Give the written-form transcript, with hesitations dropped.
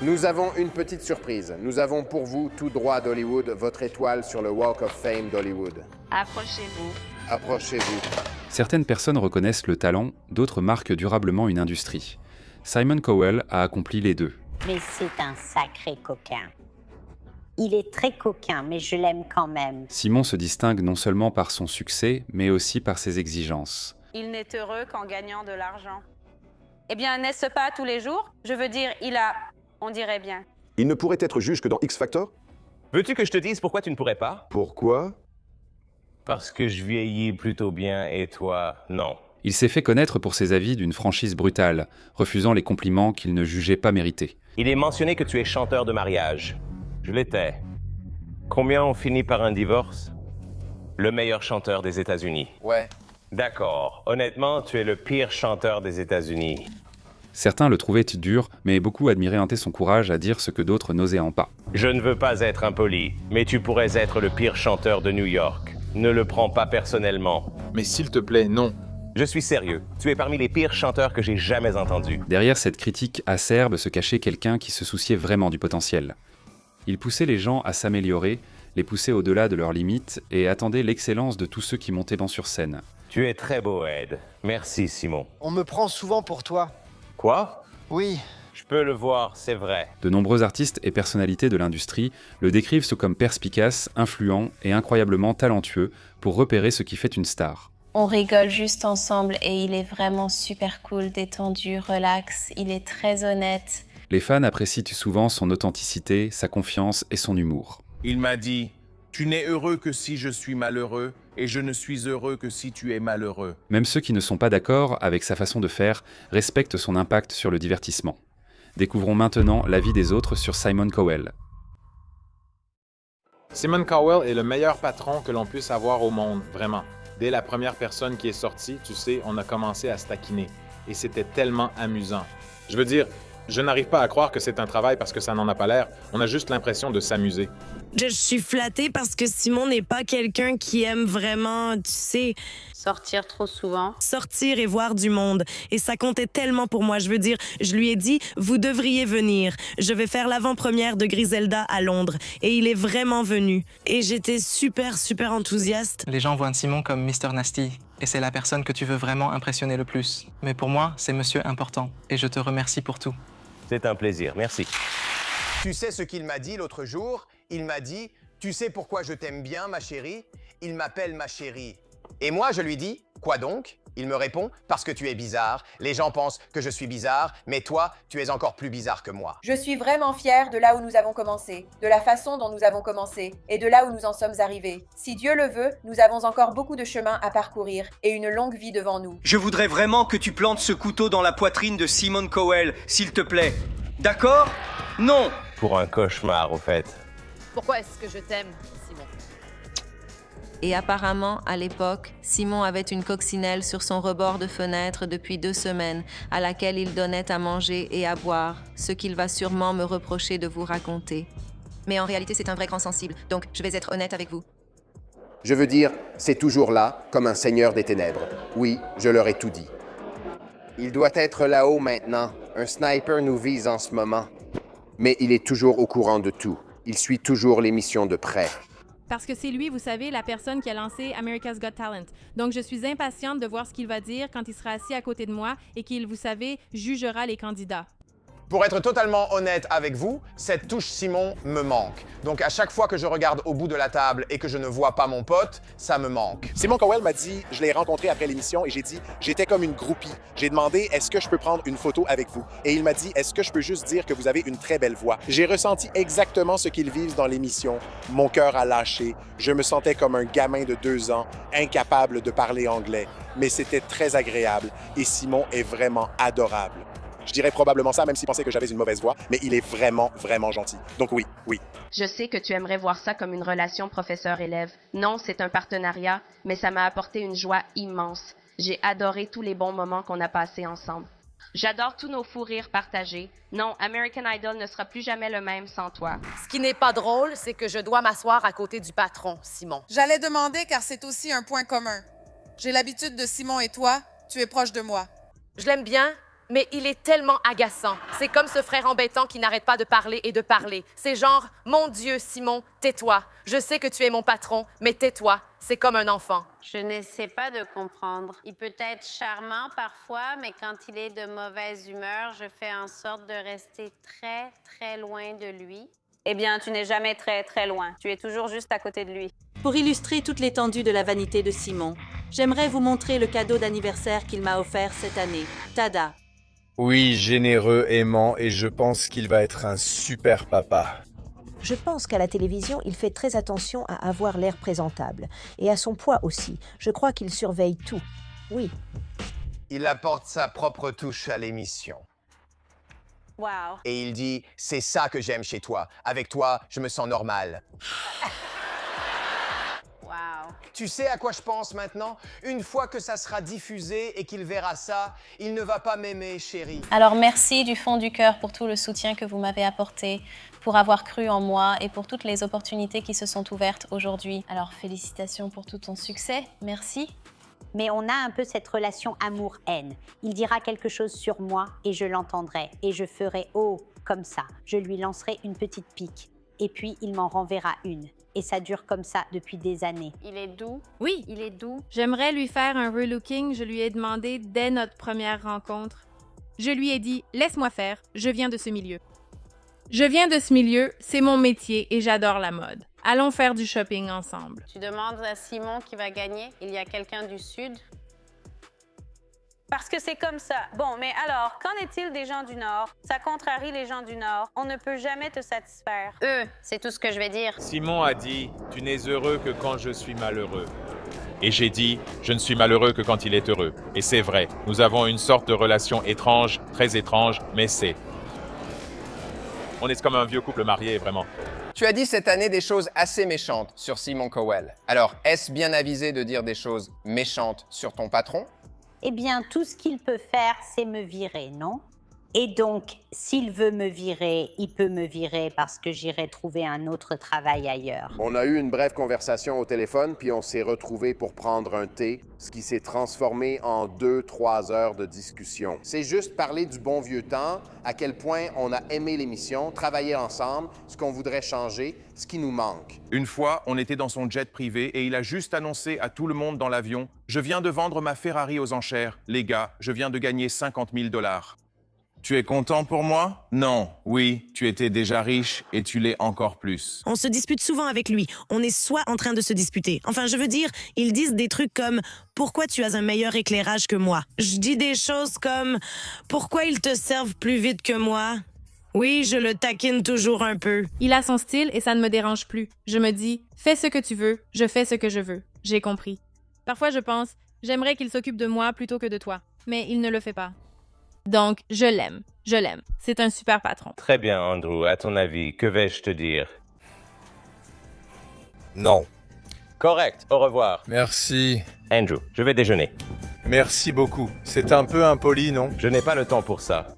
Nous avons une petite surprise. Nous avons pour vous, tout droit d'Hollywood, votre étoile sur le Walk of Fame d'Hollywood. Approchez-vous. Approchez-vous. Certaines personnes reconnaissent le talent, d'autres marquent durablement une industrie. Simon Cowell a accompli les deux. Mais c'est un sacré coquin. Il est très coquin, mais je l'aime quand même. Simon se distingue non seulement par son succès, mais aussi par ses exigences. Il n'est heureux qu'en gagnant de l'argent. Eh bien, n'est-ce pas tous les jours? Je veux dire, il a... On dirait bien. Il ne pourrait être juge que dans X Factor? Veux-tu que je te dise pourquoi tu ne pourrais pas? Pourquoi? Parce que je vieillis plutôt bien et toi, non. Il s'est fait connaître pour ses avis d'une franchise brutale, refusant les compliments qu'il ne jugeait pas mérités. Il est mentionné que tu es chanteur de mariage. Je l'étais. Combien ont fini par un divorce? Le meilleur chanteur des États-Unis. Ouais. D'accord. Honnêtement, tu es le pire chanteur des États-Unis. Certains le trouvaient dur, mais beaucoup admiraient un son courage à dire ce que d'autres n'osaient en pas. Je ne veux pas être impoli, mais tu pourrais être le pire chanteur de New York. Ne le prends pas personnellement. Mais s'il te plaît, non. Je suis sérieux. Tu es parmi les pires chanteurs que j'ai jamais entendus. Derrière cette critique acerbe se cachait quelqu'un qui se souciait vraiment du potentiel. Il poussait les gens à s'améliorer, les poussait au-delà de leurs limites et attendait l'excellence de tous ceux qui montaient sur scène. Tu es très beau, Ed. Merci, Simon. On me prend souvent pour toi. Quoi? Oui. Je peux le voir, c'est vrai. De nombreux artistes et personnalités de l'industrie le décrivent comme perspicace, influent et incroyablement talentueux pour repérer ce qui fait une star. On rigole juste ensemble et il est vraiment super cool, détendu, relax, il est très honnête. Les fans apprécient souvent son authenticité, sa confiance et son humour. Il m'a dit « Tu n'es heureux que si je suis malheureux, et je ne suis heureux que si tu es malheureux. » Même ceux qui ne sont pas d'accord avec sa façon de faire respectent son impact sur le divertissement. Découvrons maintenant l'avis des autres sur Simon Cowell. Simon Cowell est le meilleur patron que l'on puisse avoir au monde, vraiment. Dès la première personne qui est sortie, tu sais, on a commencé à se taquiner. Et c'était tellement amusant. Je veux dire, je n'arrive pas à croire que c'est un travail parce que ça n'en a pas l'air. On a juste l'impression de s'amuser. Je suis flattée parce que Simon n'est pas quelqu'un qui aime vraiment, tu sais... Sortir trop souvent. Sortir et voir du monde. Et ça comptait tellement pour moi. Je veux dire, je lui ai dit, vous devriez venir. Je vais faire l'avant-première de Griselda à Londres. Et il est vraiment venu. Et j'étais super enthousiaste. Les gens voient Simon comme Mr. Nasty. Et c'est la personne que tu veux vraiment impressionner le plus. Mais pour moi, c'est monsieur important. Et je te remercie pour tout. C'est un plaisir, merci. Tu sais ce qu'il m'a dit l'autre jour? Il m'a dit « Tu sais pourquoi je t'aime bien, ma chérie? Il m'appelle ma chérie. » Et moi, je lui dis « Quoi donc ?» Il me répond « Parce que tu es bizarre. Les gens pensent que je suis bizarre, mais toi, tu es encore plus bizarre que moi. » Je suis vraiment fière de là où nous avons commencé, de la façon dont nous avons commencé et de là où nous en sommes arrivés. Si Dieu le veut, nous avons encore beaucoup de chemin à parcourir et une longue vie devant nous. Je voudrais vraiment que tu plantes ce couteau dans la poitrine de Simon Cowell, s'il te plaît. D'accord? Non! Pour un cauchemar, au fait. Pourquoi est-ce que je t'aime, Simon? Et apparemment, à l'époque, Simon avait une coccinelle sur son rebord de fenêtre depuis 2 semaines, à laquelle il donnait à manger et à boire, ce qu'il va sûrement me reprocher de vous raconter. Mais en réalité, c'est un vrai grand sensible, donc je vais être honnête avec vous. Je veux dire, c'est toujours là, comme un seigneur des ténèbres. Oui, je leur ai tout dit. Il doit être là-haut maintenant. Un sniper nous vise en ce moment. Mais il est toujours au courant de tout. Il suit toujours l'émission de près. Parce que c'est lui, vous savez, la personne qui a lancé America's Got Talent. Donc, je suis impatiente de voir ce qu'il va dire quand il sera assis à côté de moi et qu'il, vous savez, jugera les candidats. Pour être totalement honnête avec vous, cette touche Simon me manque. Donc à chaque fois que je regarde au bout de la table et que je ne vois pas mon pote, ça me manque. Simon Cowell m'a dit, je l'ai rencontré après l'émission et j'ai dit, j'étais comme une groupie. J'ai demandé, est-ce que je peux prendre une photo avec vous? Et il m'a dit, est-ce que je peux juste dire que vous avez une très belle voix? J'ai ressenti exactement ce qu'ils vivent dans l'émission. Mon cœur a lâché. Je me sentais comme un gamin de 2 ans, incapable de parler anglais. Mais c'était très agréable et Simon est vraiment adorable. Je dirais probablement ça, même s'il pensait que j'avais une mauvaise voix, mais il est vraiment, vraiment gentil. Donc oui. Je sais que tu aimerais voir ça comme une relation professeur-élève. Non, c'est un partenariat, mais ça m'a apporté une joie immense. J'ai adoré tous les bons moments qu'on a passés ensemble. J'adore tous nos fous rires partagés. Non, American Idol ne sera plus jamais le même sans toi. Ce qui n'est pas drôle, c'est que je dois m'asseoir à côté du patron, Simon. J'allais demander car c'est aussi un point commun. J'ai l'habitude de Simon et toi, tu es proche de moi. Je l'aime bien, Mais il est tellement agaçant. C'est comme ce frère embêtant qui n'arrête pas de parler et de parler. C'est genre, mon Dieu, Simon, tais-toi. Je sais que tu es mon patron, mais tais-toi. C'est comme un enfant. Je n'essaie pas de comprendre. Il peut être charmant parfois, mais quand il est de mauvaise humeur, je fais en sorte de rester très, très loin de lui. Eh bien, tu n'es jamais très, très loin. Tu es toujours juste à côté de lui. Pour illustrer toute l'étendue de la vanité de Simon, j'aimerais vous montrer le cadeau d'anniversaire qu'il m'a offert cette année. Tada! Oui, généreux, aimant, et je pense qu'il va être un super papa. Je pense qu'à la télévision, il fait très attention à avoir l'air présentable. Et à son poids aussi. Je crois qu'il surveille tout. Oui. Il apporte sa propre touche à l'émission. Wow. Et il dit, c'est ça que j'aime chez toi. Avec toi, je me sens normal. Wow. Tu sais à quoi je pense maintenant? Une fois que ça sera diffusé et qu'il verra ça, il ne va pas m'aimer, chérie. Alors merci du fond du cœur pour tout le soutien que vous m'avez apporté, pour avoir cru en moi et pour toutes les opportunités qui se sont ouvertes aujourd'hui. Alors félicitations pour tout ton succès, merci. Mais on a un peu cette relation amour-haine. Il dira quelque chose sur moi et je l'entendrai. Et je ferai « oh » comme ça. Je lui lancerai une petite pique. Et puis il m'en renverra une. Et ça dure comme ça depuis des années. Il est doux. Oui. Il est doux. J'aimerais lui faire un relooking. Je lui ai demandé dès notre première rencontre. Je lui ai dit « laisse-moi faire, je viens de ce milieu ». Je viens de ce milieu, c'est mon métier et j'adore la mode. Allons faire du shopping ensemble. Tu demandes à Simon qui va gagner. Il y a quelqu'un du Sud. Parce que c'est comme ça. Bon, mais alors, qu'en est-il des gens du Nord? Ça contrarie les gens du Nord. On ne peut jamais te satisfaire. C'est tout ce que je vais dire. Simon a dit « Tu n'es heureux que quand je suis malheureux ». Et j'ai dit « Je ne suis malheureux que quand il est heureux ». Et c'est vrai, nous avons une sorte de relation étrange, très étrange, mais c'est... On est comme un vieux couple marié, vraiment. Tu as dit cette année des choses assez méchantes sur Simon Cowell. Alors, est-ce bien avisé de dire des choses méchantes sur ton patron? Eh bien, tout ce qu'il peut faire, c'est me virer, non? Et donc, s'il veut me virer, il peut me virer parce que j'irai trouver un autre travail ailleurs. On a eu une brève conversation au téléphone, puis on s'est retrouvés pour prendre un thé, ce qui s'est transformé en 2-3 heures de discussion. C'est juste parler du bon vieux temps, à quel point on a aimé l'émission, travaillé ensemble, ce qu'on voudrait changer, ce qui nous manque. Une fois, on était dans son jet privé et il a juste annoncé à tout le monde dans l'avion « Je viens de vendre ma Ferrari aux enchères. Les gars, je viens de gagner 50 000 $. Tu es content pour moi? Non. Oui, tu étais déjà riche et tu l'es encore plus. On se dispute souvent avec lui. On est soit en train de se disputer. Enfin, je veux dire, ils disent des trucs comme « Pourquoi tu as un meilleur éclairage que moi? » Je dis des choses comme « Pourquoi ils te servent plus vite que moi? » Oui, je le taquine toujours un peu. Il a son style et ça ne me dérange plus. Je me dis « Fais ce que tu veux, je fais ce que je veux. » J'ai compris. Parfois, je pense « J'aimerais qu'il s'occupe de moi plutôt que de toi. » Mais il ne le fait pas. Donc, je l'aime. Je l'aime. C'est un super patron. Très bien, Andrew. À ton avis, que vais-je te dire? Non. Correct. Au revoir. Merci. Andrew, je vais déjeuner. Merci beaucoup. C'est un peu impoli, non? Je n'ai pas le temps pour ça.